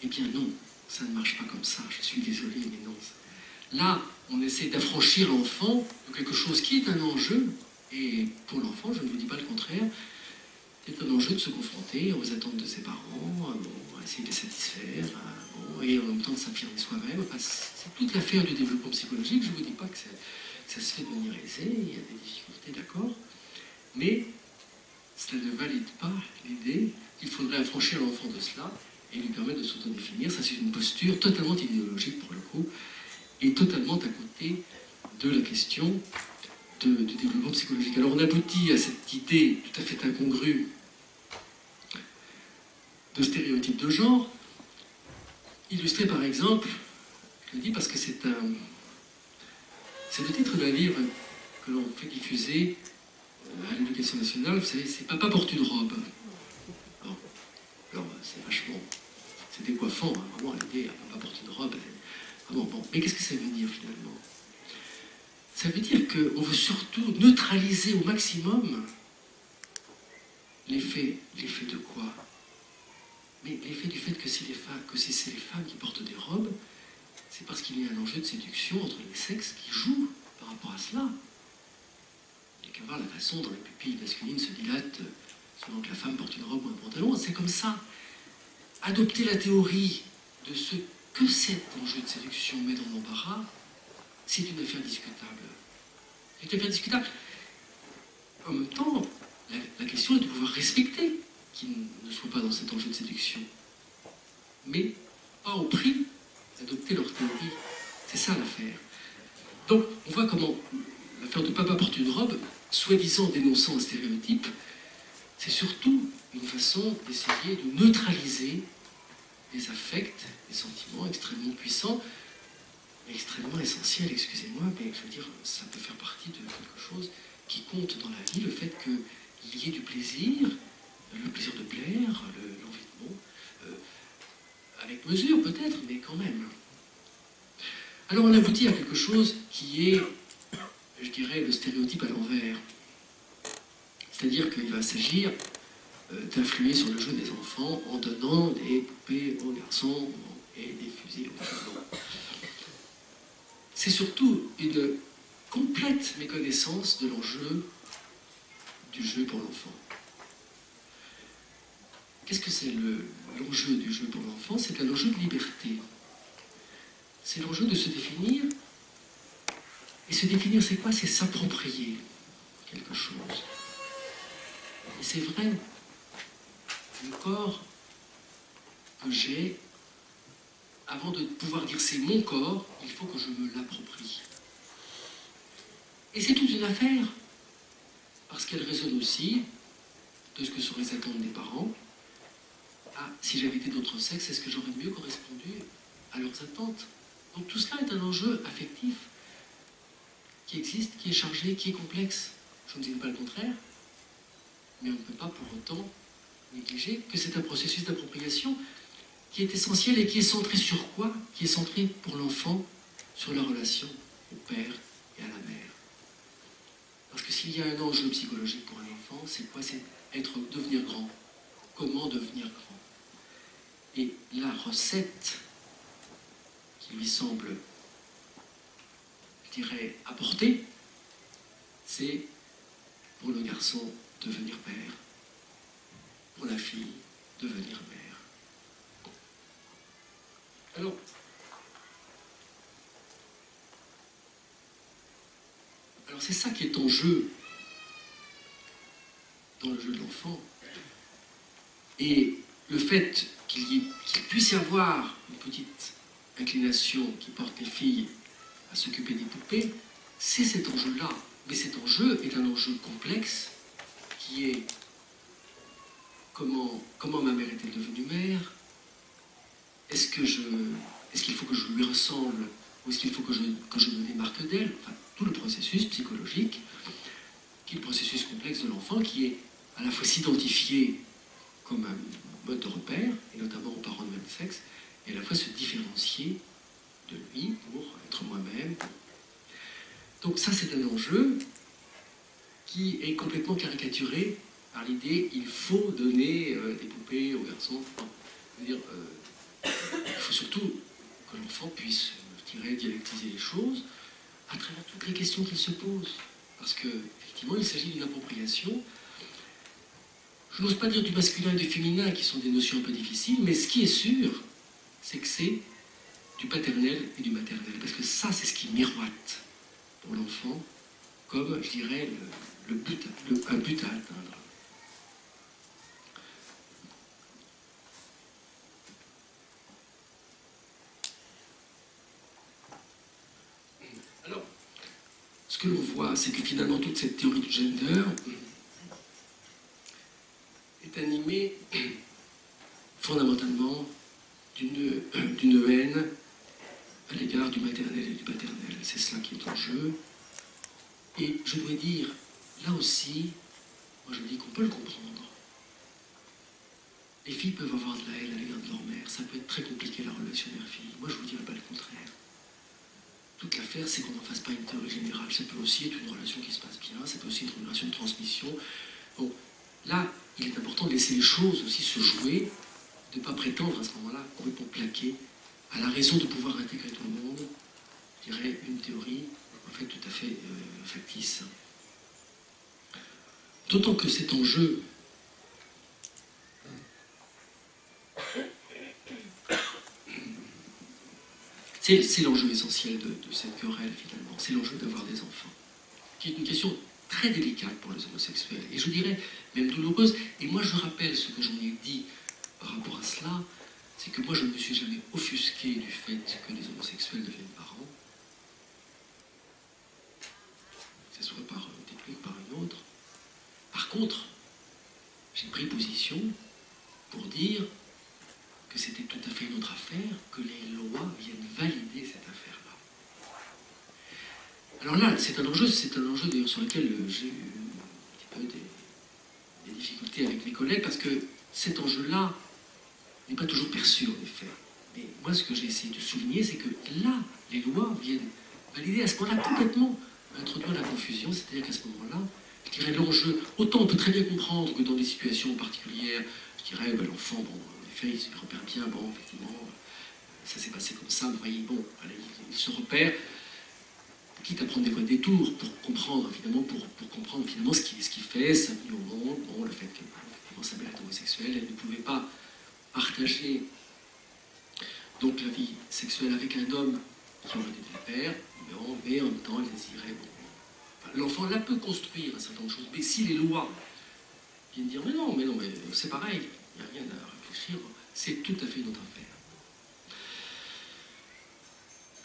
Eh bien non, ça ne marche pas comme ça, je suis désolé, mais non. Là, on essaie d'affranchir l'enfant de quelque chose qui est un enjeu, et pour l'enfant, je ne vous dis pas le contraire, c'est un enjeu de se confronter aux attentes de ses parents, bon, à essayer de les satisfaire, bon, et en même temps de s'affirmer soi-même. Enfin, c'est toute l'affaire du développement psychologique, je ne vous dis pas que ça se fait de manière aisée, il y a des difficultés, d'accord, mais cela ne valide pas l'idée qu'il faudrait affranchir l'enfant de cela et lui permettre de s'autodéfinir. Ça, c'est une posture totalement idéologique pour le coup, et totalement à côté de la question du développement psychologique. Alors on aboutit à cette idée tout à fait incongrue de stéréotypes de genre, illustré par exemple, je le dis parce que c'est le titre d'un livre que l'on fait diffuser à l'Éducation nationale, vous savez, c'est Papa porte une robe. Bon. Alors c'est vachement, c'est décoiffant, hein, vraiment l'idée, Papa porte une robe. Bon. Mais qu'est-ce que ça veut dire finalement? Ça veut dire qu'on veut surtout neutraliser au maximum l'effet de quoi? Mais l'effet du fait que c'est les femmes qui portent des robes, c'est parce qu'il y a un enjeu de séduction entre les sexes qui joue par rapport à cela. Il n'y a qu'à voir la façon dont les pupilles masculines se dilatent selon que la femme porte une robe ou un pantalon, c'est comme ça. Adopter la théorie de ce que cet enjeu de séduction met dans l'embarras, c'est une affaire discutable. C'est une affaire discutable. En même temps, la question est de pouvoir respecter qu'ils ne soient pas dans cet enjeu de séduction. Mais pas au prix d'adopter leur théorie. C'est ça l'affaire. Donc, on voit comment l'affaire de Papa porte une robe, soi-disant dénonçant un stéréotype, c'est surtout une façon d'essayer de neutraliser des affects, des sentiments extrêmement puissants, extrêmement essentiels, excusez-moi, mais je veux dire, ça peut faire partie de quelque chose qui compte dans la vie, le fait qu'il y ait du plaisir, le plaisir de plaire, l'envie de bon, avec mesure peut-être, mais quand même. Alors on aboutit à quelque chose qui est, je dirais, le stéréotype à l'envers. C'est-à-dire qu'il va s'agir d'influer sur le jeu des enfants en donnant des poupées aux garçons et des fusils aux filles. C'est surtout une complète méconnaissance de l'enjeu du jeu pour l'enfant. Qu'est-ce que c'est l'enjeu du jeu pour l'enfant? C'est un enjeu de liberté. C'est l'enjeu de se définir. Et se définir, c'est quoi? C'est s'approprier quelque chose. Et c'est vrai, le corps que j'ai, avant de pouvoir dire c'est mon corps, il faut que je me l'approprie. Et c'est toute une affaire, parce qu'elle résonne aussi de ce que sont les attentes des parents. Ah, si j'avais été d'autre sexe, est-ce que j'aurais mieux correspondu à leurs attentes? Donc tout cela est un enjeu affectif qui existe, qui est chargé, qui est complexe. Je ne dis pas le contraire, mais on ne peut pas pour autant négliger que c'est un processus d'appropriation qui est essentiel et qui est centré sur quoi? Qui est centré pour l'enfant sur la relation au père et à la mère. Parce que s'il y a un enjeu psychologique pour un enfant, c'est quoi? C'est devenir grand. Comment devenir grand? Et la recette qui lui semble, je dirais, apportée, c'est pour le garçon devenir père, pour la fille devenir mère. Alors c'est ça qui est en jeu dans le jeu de l'enfant. Et le fait qu'il puisse y avoir une petite inclination qui porte les filles à s'occuper des poupées, c'est cet enjeu-là. Mais cet enjeu est un enjeu complexe qui est comment ma mère est-elle devenue mère? Est-ce que Est-ce qu'il faut que je lui ressemble? Ou est-ce qu'il faut que je me démarque d'elle? Enfin, tout le processus psychologique, qui est le processus complexe de l'enfant, qui est à la fois s'identifier comme un mode de repère, et notamment aux parents de même sexe, et à la fois se différencier de lui pour être moi-même. Donc ça, c'est un enjeu qui est complètement caricaturé par l'idée il faut donner des poupées aux garçons. Non, je veux dire, il faut surtout que l'enfant puisse, je dirais, dialectiser les choses à travers toutes les questions qu'il se pose. Parce qu'effectivement, il s'agit d'une appropriation. Je n'ose pas dire du masculin et du féminin, qui sont des notions un peu difficiles, mais ce qui est sûr, c'est que c'est du paternel et du maternel. Parce que ça, c'est ce qui miroite pour l'enfant comme, je dirais, un but à atteindre. Alors, ce que l'on voit, c'est que finalement, toute cette théorie du gender est animée fondamentalement d'une haine à l'égard du maternel et du paternel. C'est cela qui est en jeu. Et je dois dire, là aussi, moi je dis qu'on peut le comprendre. Les filles peuvent avoir de la haine à l'égard de leur mère. Ça peut être très compliqué la relation mère-fille. Moi je vous dirais pas le contraire. Toute l'affaire, c'est qu'on n'en fasse pas une théorie générale. Ça peut aussi être une relation qui se passe bien, ça peut aussi être une relation de transmission. Bon, là, il est important de laisser les choses aussi se jouer, de ne pas prétendre à ce moment-là complètement plaquer à la raison de pouvoir intégrer tout le monde, je dirais, une théorie en fait tout à fait factice. D'autant que cet enjeu c'est l'enjeu essentiel de cette querelle finalement, c'est l'enjeu d'avoir des enfants, qui est une question très délicate pour les homosexuels, et je dirais même douloureuse. Et moi je rappelle ce que j'en ai dit par rapport à cela, c'est que moi je ne me suis jamais offusqué du fait que les homosexuels deviennent parents, que ce soit par une technique ou par une autre. Par contre, j'ai pris position pour dire que c'était tout à fait une autre affaire, que les lois viennent valider cette affaire-là. Alors là, c'est un enjeu d'ailleurs sur lequel j'ai eu un petit peu des difficultés avec mes collègues, parce que cet enjeu-là n'est pas toujours perçu en effet. Mais moi, ce que j'ai essayé de souligner, c'est que là, les lois viennent valider à ce moment-là complètement, introduire la confusion, c'est-à-dire qu'à ce moment-là, je dirais l'enjeu, autant on peut très bien comprendre que dans des situations particulières, je dirais, ben, l'enfant, bon, en effet, il se repère bien, bon, effectivement, ça s'est passé comme ça, vous voyez, bon, allez, il se repère, quitte à prendre des voies de détour pour comprendre, finalement, pour comprendre finalement ce qu'il fait, sa vie au monde, bon, le fait que sa mère est homosexuelle, elle ne pouvait pas partager donc la vie sexuelle avec un homme qui aurait été le père, mais en même temps, elle désirait, bon, l'enfant là peut construire un certain nombre de choses, mais si les lois viennent dire mais non, c'est pareil, il n'y a rien à réfléchir, c'est tout à fait une autre affaire.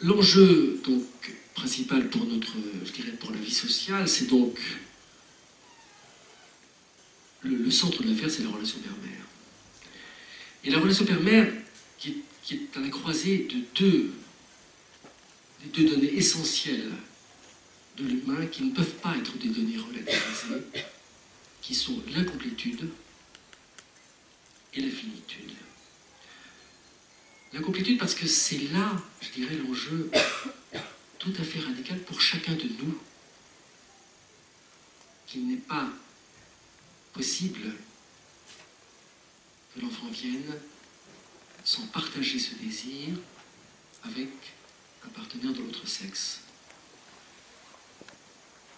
L'enjeu donc principal pour je dirais pour la vie sociale, c'est donc le centre de l'affaire, c'est la relation père-mère. Et la relation père-mère qui est à la croisée de deux données essentielles de l'humain qui ne peuvent pas être des données relativisées, qui sont l'incomplétude et la finitude. L'incomplétude parce que c'est là, je dirais, l'enjeu tout à fait radical pour chacun de nous, qu'il n'est pas possible que l'enfant vienne sans partager ce désir avec un partenaire de l'autre sexe.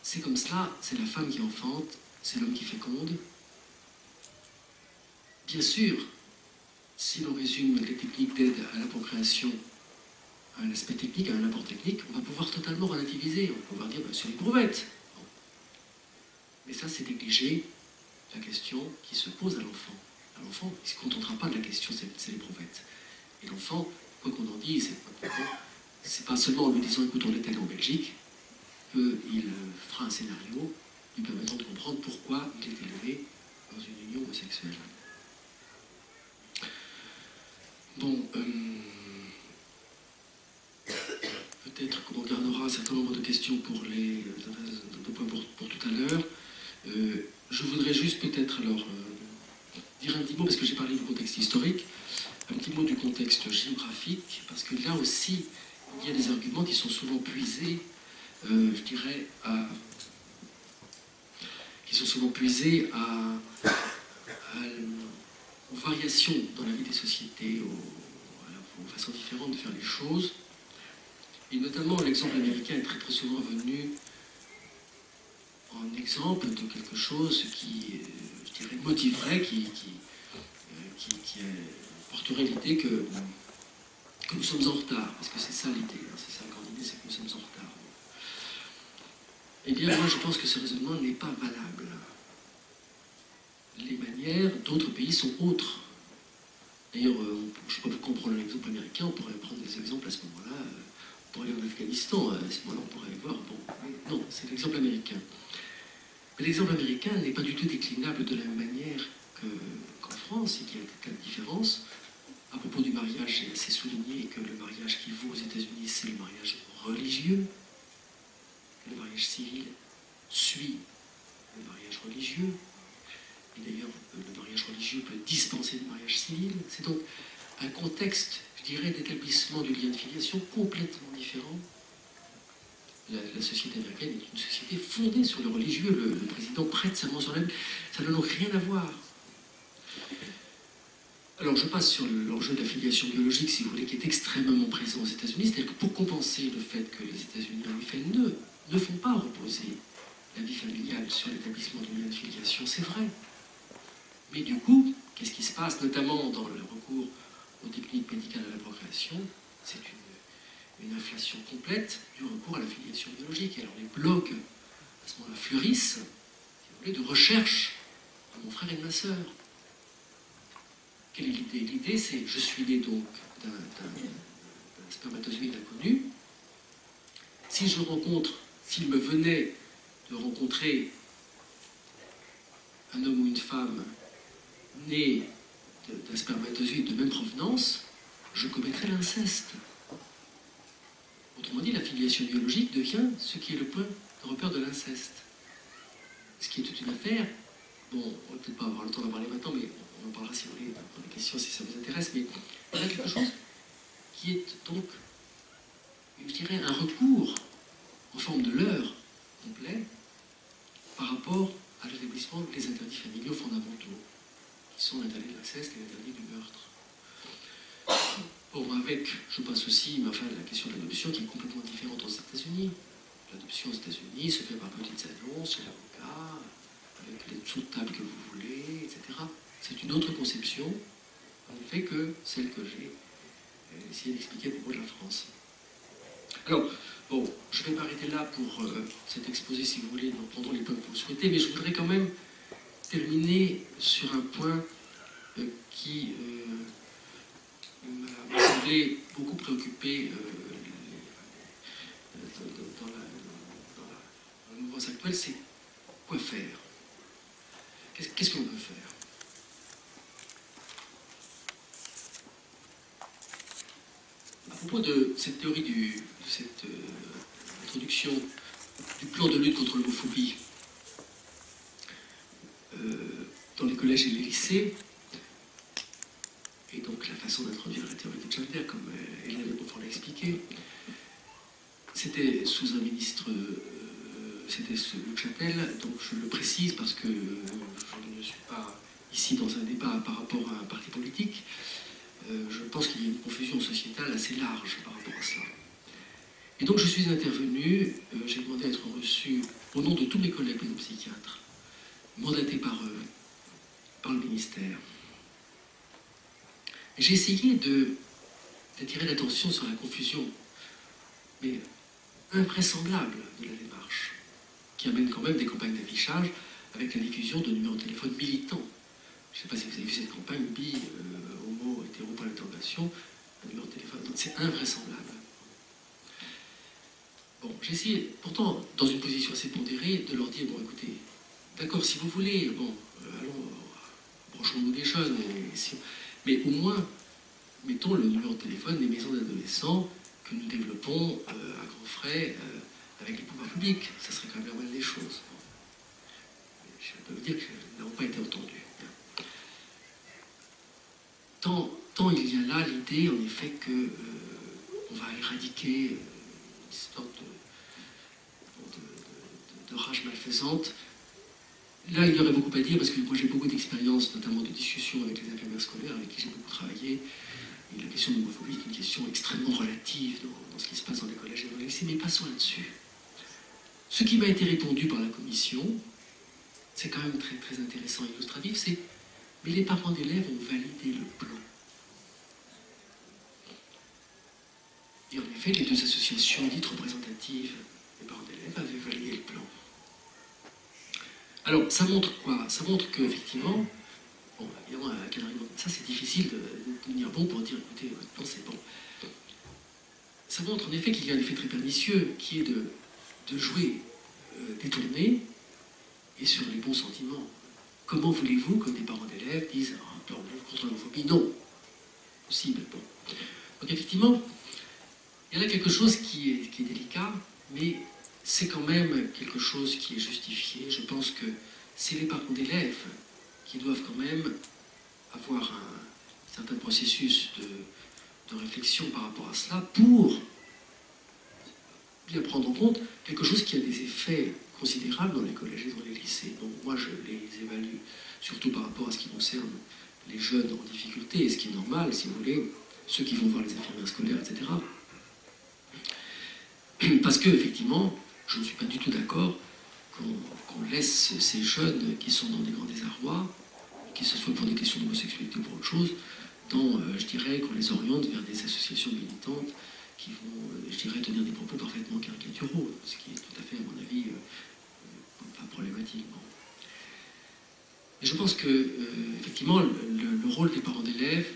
C'est comme cela, c'est la femme qui enfante, c'est l'homme qui féconde. Bien sûr, si l'on résume les techniques d'aide à la procréation à un aspect technique, à un apport technique, on va pouvoir totalement relativiser, on va pouvoir dire c'est l'éprouvette. Bon. Mais ça, c'est négliger la question qui se pose à l'enfant. L'enfant, il ne se contentera pas de la question, c'est l'éprouvette. Et l'enfant, quoi qu'on en dise, c'est pas seulement en lui disant écoute, on est allé en Belgique, qu'il fera un scénario lui permettant de comprendre pourquoi il est élevé dans une union homosexuelle. Bon, peut-être qu'on garnera un certain nombre de questions pour pour tout à l'heure. Je voudrais juste peut-être alors dire un petit mot, parce que j'ai parlé du contexte historique, un petit mot du contexte géographique, parce que là aussi, il y a des arguments qui sont souvent puisés, je dirais, aux variations dans la vie des sociétés, aux façons différentes de faire les choses. Et notamment, l'exemple américain est très très souvent venu en exemple de quelque chose qui, je dirais, motiverait, qui porterait l'idée que nous sommes en retard, parce que c'est ça l'idée, hein, c'est ça la grande idée, c'est que nous sommes en retard. Eh bien, moi je pense que ce raisonnement n'est pas valable. Les manières d'autres pays sont autres. D'ailleurs, je ne sais pas pourquoi on prend l'exemple américain, on pourrait prendre des exemples à ce moment-là, on pourrait aller en Afghanistan, à ce moment-là on pourrait voir, bon, non, c'est l'exemple américain. Mais l'exemple américain n'est pas du tout déclinable de la même manière qu'en France, et qu'il y a des tas de différences. À propos du mariage, j'ai assez souligné que le mariage qui vaut aux États-Unis, c'est le mariage religieux. Le mariage civil suit le mariage religieux. Et d'ailleurs, le mariage religieux peut dispenser du mariage civil. C'est donc un contexte, je dirais, d'établissement du lien de filiation complètement différent. La société américaine est une société fondée sur le religieux. Le président prête serment sur la Bible. Ça n'a donc rien à voir. Alors je passe sur l'enjeu de la filiation biologique, si vous voulez, qui est extrêmement présent aux États-Unis. C'est-à-dire que pour compenser le fait que les États-Unis, en effet, ne font pas reposer la vie familiale sur l'établissement du lien de filiation, c'est vrai. Mais du coup, qu'est-ce qui se passe, notamment dans le recours aux techniques médicales à la procréation? C'est une inflation complète du recours à la filiation biologique. Et alors les blogs, à ce moment-là, fleurissent, si vous voulez, de recherche de mon frère et de ma sœur. Quelle est l'idée? L'idée, c'est, je suis né donc d'un spermatozoïde inconnu. S'il me venait de rencontrer un homme ou une femme né d'un spermatozoïde de même provenance, je commettrais l'inceste. Autrement dit, la filiation biologique devient ce qui est le point de repère de l'inceste. Ce qui est toute une affaire. Bon, on ne va peut-être pas avoir le temps d'en parler maintenant, mais on en parlera si vous voulez dans les questions, si ça vous intéresse. Mais il y a quelque chose qui est donc, je dirais, un recours en forme de leurre complet par rapport à l'établissement des interdits familiaux fondamentaux, qui sont l'interdit de l'inceste et l'interdit du meurtre. Bon, avec, je passe aussi, mais enfin, la question de l'adoption qui est complètement différente aux États-Unis. L'adoption aux États-Unis se fait par petites annonces chez l'avocat, avec les dessous de table que vous voulez, etc. C'est une autre conception, en effet, que celle que j'ai essayé d'expliquer à propos de la France. Alors, bon, je ne vais pas arrêter là pour cet exposé, si vous voulez, nous prendrons les points que vous souhaitez, mais je voudrais quand même terminer sur un point qui m'a semblé beaucoup préoccupé dans la mouvance actuelle, c'est quoi faire? Qu'est-ce qu'on peut faire? À propos de cette théorie, de cette introduction du plan de lutte contre l'homophobie dans les collèges et les lycées, et donc la façon d'introduire la théorie de Chandler, comme Hélène de Beaufort l'a expliqué, c'était sous un ministre, c'était Luc Châtel, donc je le précise parce que je ne suis pas ici dans un débat par rapport à un parti politique. Je pense qu'il y a une confusion sociétale assez large par rapport à cela. Et donc je suis intervenu, j'ai demandé à être reçu au nom de tous mes collègues pédopsychiatres, mandatés par le ministère. J'ai essayé d'attirer l'attention sur la confusion, mais invraisemblable de la démarche, qui amène quand même des campagnes d'affichage avec la diffusion de numéros de téléphone militants. Je ne sais pas si vous avez vu cette campagne, homo, hétéro, point d'interrogation, un numéro de téléphone. Donc c'est invraisemblable. Bon, j'ai essayé, pourtant, dans une position assez pondérée, de leur dire, bon, écoutez, d'accord, si vous voulez, bon, allons, branchons-nous des jeunes, mais au moins, mettons le numéro de téléphone des maisons d'adolescents que nous développons à grands frais avec les pouvoirs publics. Ça serait quand même la moindre des choses. Je peux vous dire que nous n'avons pas été entendus. Tant il y a là l'idée, en effet, que on va éradiquer une sorte de rage malfaisante. Là, il y aurait beaucoup à dire, parce que moi j'ai beaucoup d'expérience, notamment de discussions avec les infirmières scolaires, avec qui j'ai beaucoup travaillé. Et la question de l'homophobie est une question extrêmement relative dans ce qui se passe dans les collèges et dans les lycées, mais passons là-dessus. Ce qui m'a été répondu par la commission, c'est quand même très, très intéressant et illustratif, c'est « mais les parents d'élèves ont validé le plan ». Et en effet, les deux associations dites représentatives des parents d'élèves avaient validé le plan. Alors, ça montre quoi? Ça montre qu'effectivement, bon, évidemment, avec un argument comme ça, c'est difficile de tenir bon pour dire, écoutez, votre plan, c'est bon. Ça montre en effet qu'il y a un effet très pernicieux, qui est de jouer détourné et sur les bons sentiments. Comment voulez-vous que des parents d'élèves disent un plan contre l'homophobie? Non. Possible. Bon. Donc effectivement, il y a là quelque chose qui est délicat, mais c'est quand même quelque chose qui est justifié. Je pense que c'est les parents d'élèves qui doivent quand même avoir un certain processus de réflexion par rapport à cela pour bien prendre en compte quelque chose qui a des effets considérables dans les collèges et dans les lycées. Donc moi je les évalue surtout par rapport à ce qui concerne les jeunes en difficulté, et ce qui est normal, si vous voulez, ceux qui vont voir les infirmières scolaires, etc. Parce que, effectivement, je ne suis pas du tout d'accord qu'on laisse ces jeunes qui sont dans des grands désarrois, que ce soit pour des questions d'homosexualité ou pour autre chose, je dirais qu'on les oriente vers des associations militantes qui vont, je dirais, tenir des propos parfaitement caricaturaux, ce qui est tout à fait, à mon avis, pas problématique. Bon. Mais je pense que, effectivement, le rôle des parents d'élèves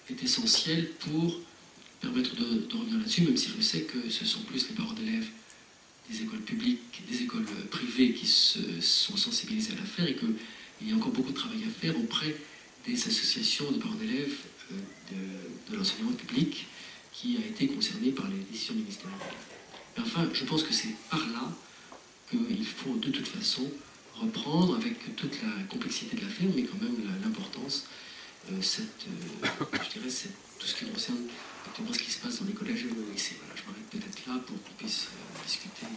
est essentiel pour permettre de revenir là-dessus, même si je sais que ce sont plus les parents d'élèves des écoles publiques, des écoles privées qui se sont sensibilisés à l'affaire, et qu'il y a encore beaucoup de travail à faire auprès des associations de parents d'élèves de l'enseignement public qui a été concerné par les décisions ministérielles. Mais enfin, je pense que c'est par là qu'il faut de toute façon reprendre avec toute la complexité de l'affaire, mais quand même l'importance, je dirais, tout ce qui concerne actuellement ce qui se passe dans les collèges et les lycées. Voilà, je m'arrête peut-être là pour qu'on puisse discuter.